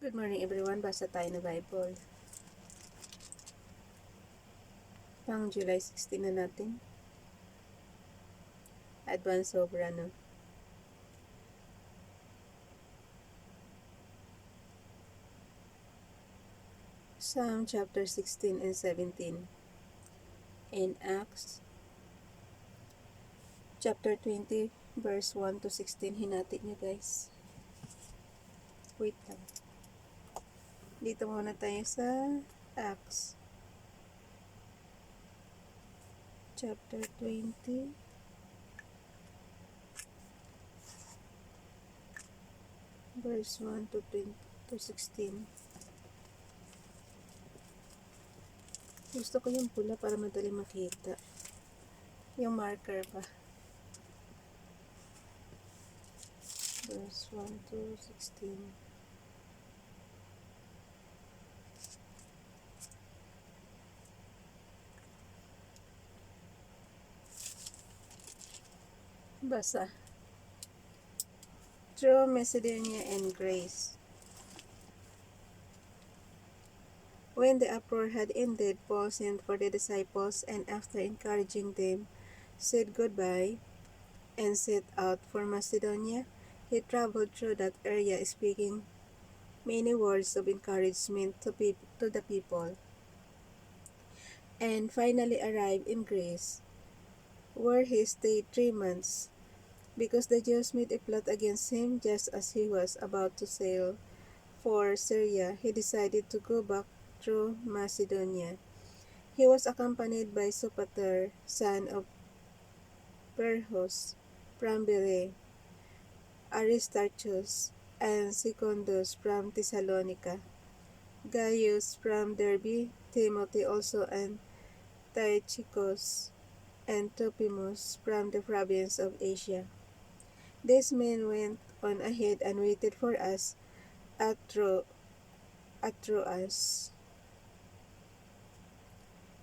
Good morning everyone, basa tayo na Bible. Pang July 16 na natin. Advance sobra no. Psalm chapter 16 and 17. In Acts chapter 20 verse 1 to 16. Hinati nyo guys. Wait lang. Dito muna tayo sa Acts chapter 20 verse 1 to 16. Gusto ko yung pula para madali makita. Yung marker pa. Verse 1 to 16. Basa. Through Macedonia and Grace. When the uproar had ended, Paul sent for the disciples and after encouraging them, said goodbye and set out for Macedonia. He traveled through that area speaking many words of encouragement to the people, and finally arrived in Greece, where he stayed 3 months. Because the Jews made a plot against him just as he was about to sail for Syria, he decided to go back through Macedonia. He was accompanied by Sopater, son of Perhos, from Berea, Aristarchus, and Secundus from Thessalonica, Gaius from Derbe, Timothy also, and Tychicus, and Trophimus from the province of Asia. These men went on ahead and waited for us at Troas.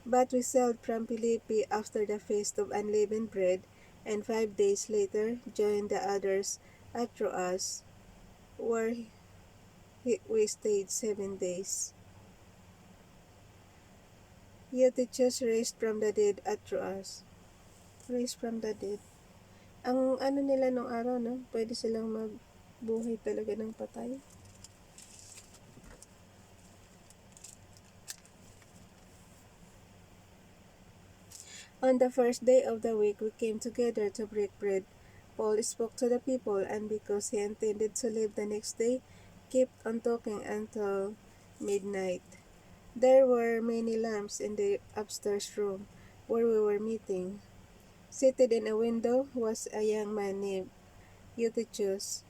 But we sailed from Philippi after the feast of unleavened bread, and 5 days later joined the others at Troas, where we stayed 7 days. Eutychus raised from the dead at Troas. Raised from the dead. Ang ano nila nung araw, no? Pwede silang magbuhay talaga ng patay. On the first day of the week, we came together to break bread. Paul spoke to the people, and because he intended to leave the next day, kept on talking until midnight. There were many lamps in the upstairs room where we were meeting. Seated in a window was a young man named Eutychus,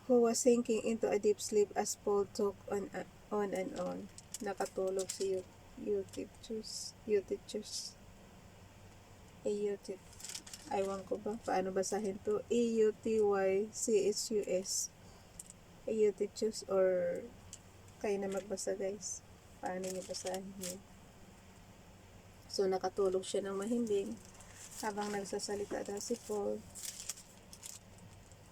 who was sinking into a deep sleep as Paul talked on and on. Nakatulog si Eutychus. Aywan ko ba paano basahin to. Eutychus. Eutychus, or kayo na magbasa guys. Paano niyo basahin yun? So nakatulog siya ng mahimbing habang nagsasalita daw si Paul.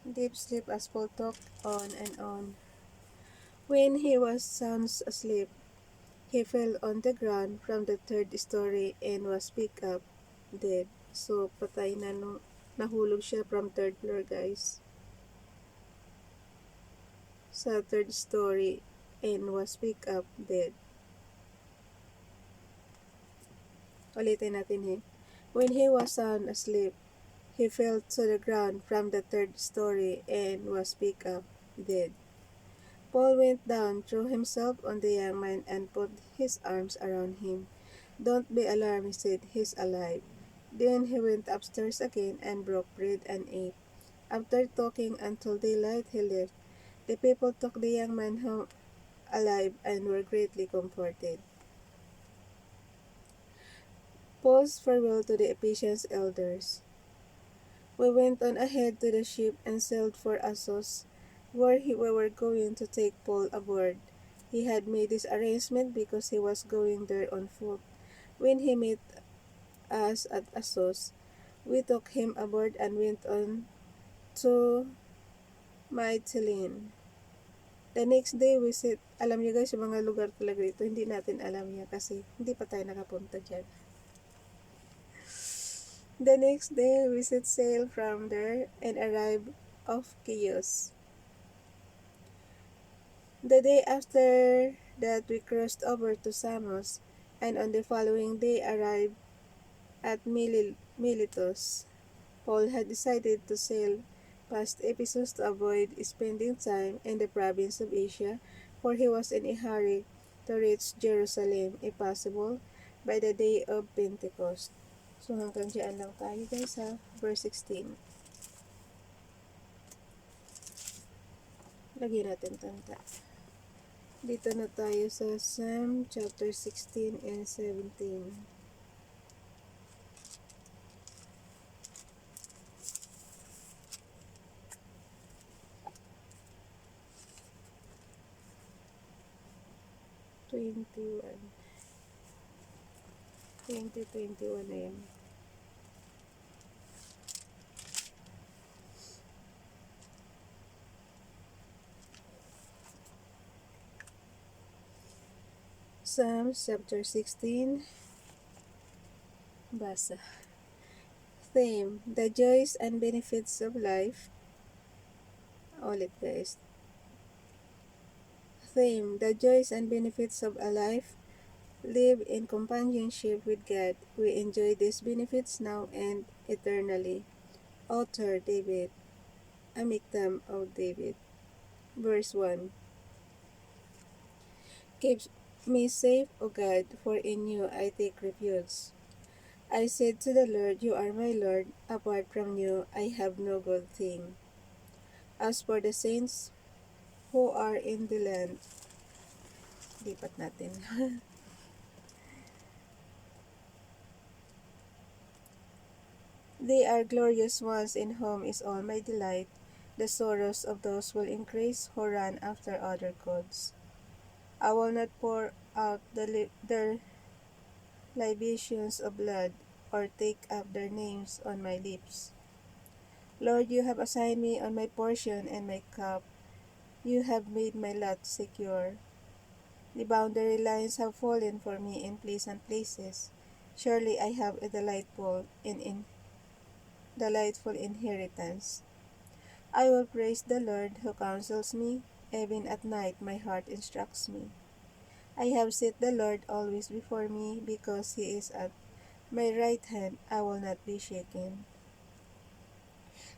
Deep sleep as Paul talked on and on. When he was sound asleep, he fell on the ground from the 3rd story and was picked up dead. So, patay na nahulog siya from 3rd floor, guys. Sa 3rd story and was picked up dead. Ulitin natin When he was sound asleep, he fell to the ground from the 3rd story and was picked up dead. Paul went down, threw himself on the young man, and put his arms around him. Don't be alarmed, he said, he's alive. Then he went upstairs again and broke bread and ate. After talking until daylight, he left. The people took the young man home alive and were greatly comforted. Paul's farewell to the Ephesian elders. We went on ahead to the ship and sailed for Assos, where we were going to take Paul aboard. He had made this arrangement because he was going there on foot. When he met us at Assos, we took him aboard and went on to Mytilene. The next day we sit, alam niyo guys, yung mga lugar talaga dito, hindi natin alam yan kasi hindi pa tayo nakapunta dyan. The next day we set sail from there and arrived off Chios. The day after that we crossed over to Samos, and on the following day arrived at Miletus. Paul had decided to sail past Ephesus to avoid spending time in the province of Asia, for he was in a hurry to reach Jerusalem, if possible, by the day of Pentecost. So hanggang dyan lang tayo guys ha. Verse 16. Lagyan natin tanda. Dito na tayo sa Psalm chapter 16 and 17. Twenty-one. 2021 na yan. Psalms chapter 16. Basa. Theme, the joys and benefits of life. Ulit guys. Theme, the joys and benefits of a life. Live in companionship with God. We enjoy these benefits now and eternally. Author David. Amiktam of David. Verse 1. Keep me safe, O God, for in you I take refuge. I said to the Lord, you are my Lord. Apart from you, I have no good thing. As for the saints who are in the land, lipat natin. They are glorious ones in whom is all my delight. The sorrows of those will increase who run after other gods. I will not pour out their libations of blood, or take up their names on my lips. Lord, you have assigned me on my portion and my cup. You have made my lot secure. The boundary lines have fallen for me in pleasant places. Surely I have a delightful inheritance. I will praise the Lord who counsels me. Even at night my heart instructs me. I have set the Lord always before me, because he is at my right hand. I will not be shaken.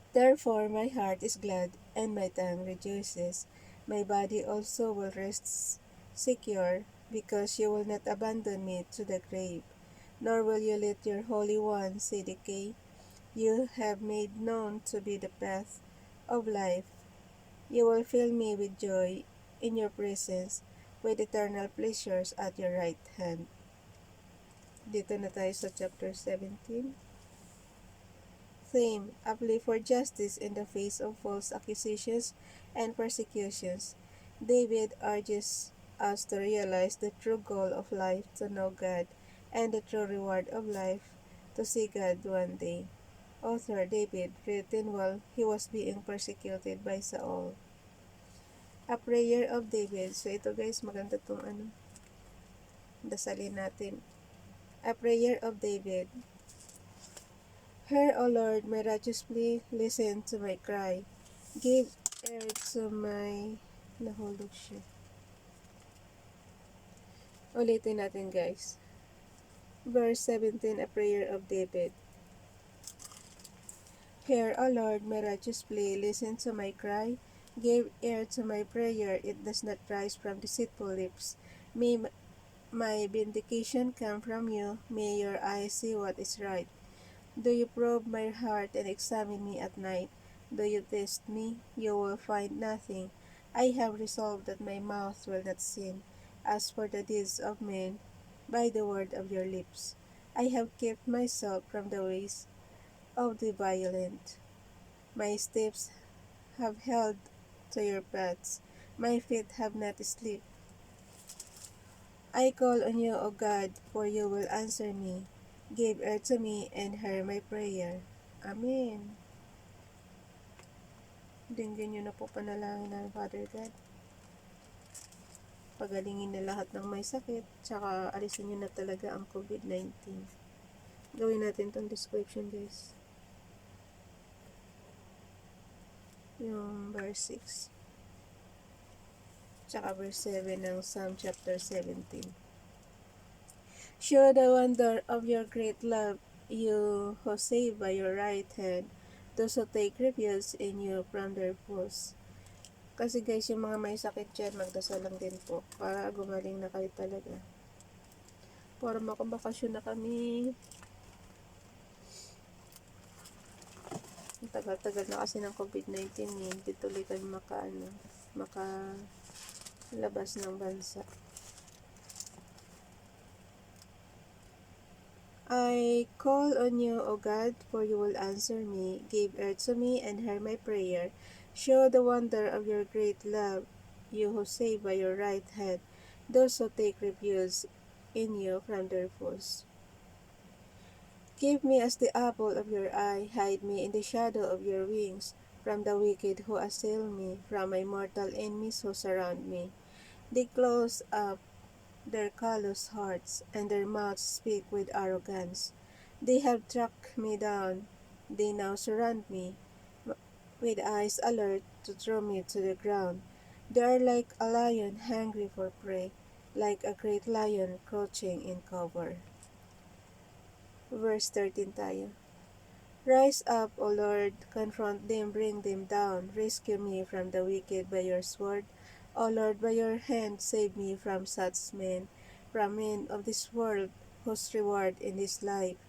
Therefore my heart is glad, and my tongue rejoices. My body also will rest secure, because you will not abandon me to the grave, nor will you let your Holy One see decay. You have made known to be the path of life. You will fill me with joy in your presence, with eternal pleasures at your right hand. Dito na tayo sa chapter 17. Theme, a plea for justice in the face of false accusations and persecutions. David urges us to realize the true goal of life, to know God, and the true reward of life, to see God one day. Author David, written while he was being persecuted by Saul. A prayer of David. So ito guys, maganda tong dasalin natin. A prayer of David. Hear, O Lord, my righteous plea, listen to my cry. Give ear to my... Nahulog siya. Ulitin natin guys. Verse 17, a prayer of David. Hear, O Lord, my righteous plea, listen to my cry. Give ear to my prayer, it does not rise from deceitful lips. May my vindication come from you, may your eyes see what is right. Do you probe my heart and examine me at night? Do you test me? You will find nothing. I have resolved that my mouth will not sin. As for the deeds of men, by the word of your lips, I have kept myself from the ways of the violent. My steps have held to your paths. My feet have not slipped. I call on you, O God, for you will answer me. Give ear to me and hear my prayer. Amen. Dinggin niyo na po panalangin ng Father God. pagalingin na lahat ng may sakit, tsaka alisin nyo na talaga ang COVID-19. Gawin natin tong description, guys. Yung verse 6. Tsaka verse 7 ng Psalm chapter 17. Show the wonder of your great love, you who save by your right hand, those who take refuge in you from their foes. Kasi guys, yung mga may sakit dyan, magdasal lang din po para gumaling na kayo talaga. Para makabakasyon na kami. Ang tagal-tagal na kasi ng COVID-19 eh. Hindi tuloy kami makalabas ng bansa. I call on you, O God, for you will answer me. Give ear to me and hear my prayer. Show the wonder of your great love, you who save by your right hand, those who take refuge in you from their foes. Give me as the apple of your eye, hide me in the shadow of your wings, from the wicked who assail me, from my mortal enemies who surround me. They close up their callous hearts, and their mouths speak with arrogance. They have tracked me down, they now surround me, with eyes alert to throw me to the ground. They are like a lion hungry for prey, like a great lion crouching in cover. Verse 13 tayo. Rise up, O Lord, confront them, bring them down. Rescue me from the wicked by your sword. O Lord, by your hand save me from such men, from men of this world, whose reward in this life.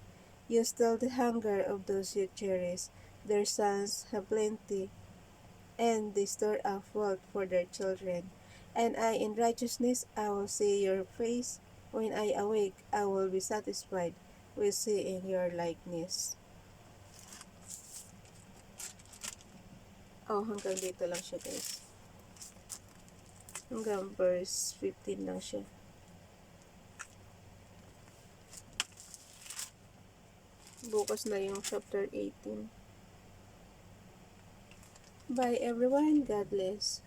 You still the hunger of those you cherish. Their sons have plenty, and they store up wealth for their children. And I in righteousness I will see your face. When I awake, I will be satisfied with seeing your likeness. Oh, hanggang dito lang siya, guys. Hanggang verse 15 lang siya. Bukas na yung chapter 18. Bye everyone. God bless.